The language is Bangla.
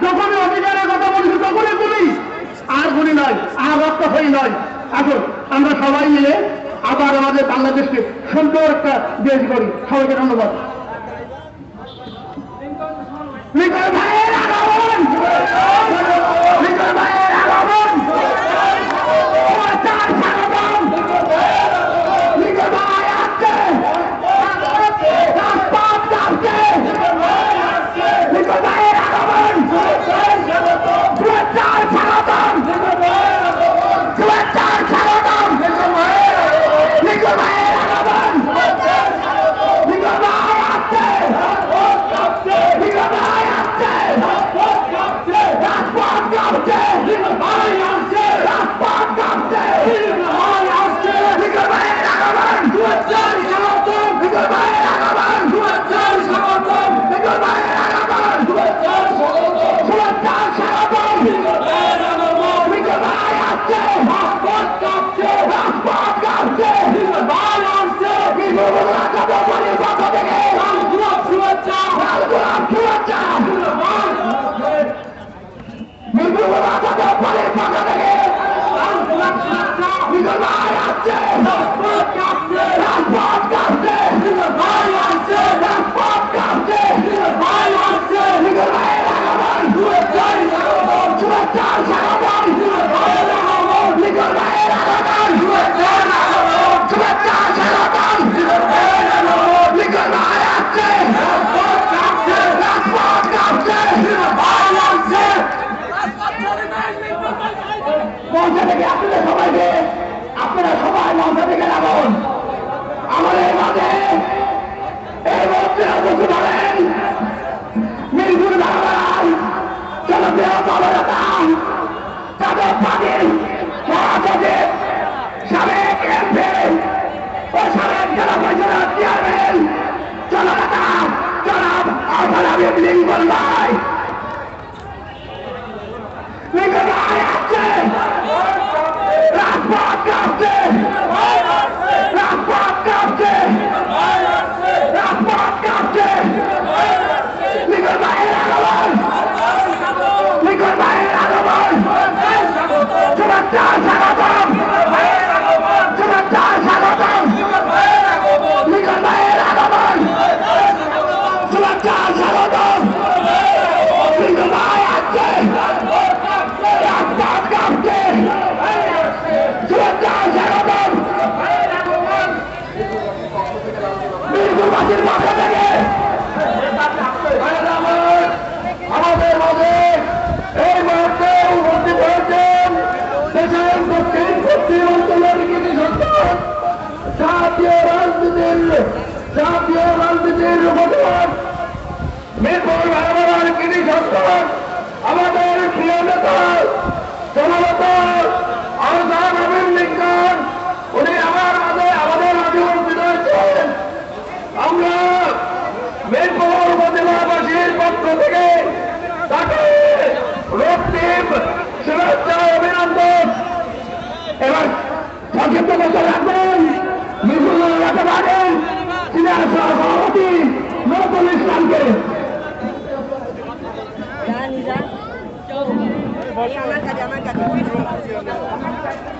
যখনই অধিকারের কথা বলছি তখনই গুলি, আর গুলি নয়, আর রক্ত হই নয়। আসুন আমরা সবাই মিলে আবার আমাদের বাংলাদেশকে সুন্দর একটা দেশ করি। সবাইকে ধন্যবাদ। ভাইয়ের আগমন, ভাইয়ের আগমন, আপনারা সবাই মঞ্চে থেকে নামুন। আমাদের মাঝে এই মঞ্চে বসে পারেন মিরপুর বাংলার জনপ্রিয় কর্মকর্তা সাবেক পার্টির মহাসচিব, সাবেক এমপি ও সাবেক জেলা পরিষদের চেয়ারম্যান জননেতা জনাব আহসান হাবিব লিঙ্কন ভাই। লিঙ্কন ভাই আসছে, রাজপথ কাঁপছে, রাজপথ কাঁপছে, রাজপথ কাঁপছে। লিঙ্কন ভাইয়ের আগমন, লিঙ্কন ভাইয়ের আগমন, শুভেচ্ছা স্বাগতম, শুভেচ্ছা স্বাগতম। লিঙ্কন ভাইয়ের আগমন, শুভেচ্ছা স্বাগতম। লিঙ্কন ভাই আসছে, রাজপথ কাঁপছে, শুভেচ্ছা স্বাগতম। মিরপুরবাসীর পক্ষ থেকে আমাদের মাঝে এই মুহূর্তে উপস্থিত হয়েছেন দেশের দক্ষিণ অঞ্চলের কৃষি সন্তান, জাতীয় রাজনীতির উপর মিরপুর ভাড়ার কৃষি সন্তান, আমাদের প্রিয় নেতা জননেতা আহসান হাবিব লিঙ্কন। উনি আমাদের মাঝে উপস্থিত হয়েছেন। আমরা মিরপুর উপজেলাবাসীর পক্ষ থেকে তাকে রক্তিম শুভেচ্ছা অভিনন্দন এবং সংক্ষিপ্ত বছর রাখবেন মিরপুর এলাকাবাসীর সিনিয়র সভাপতি নজরুল ইসলামকে। আমার কাছে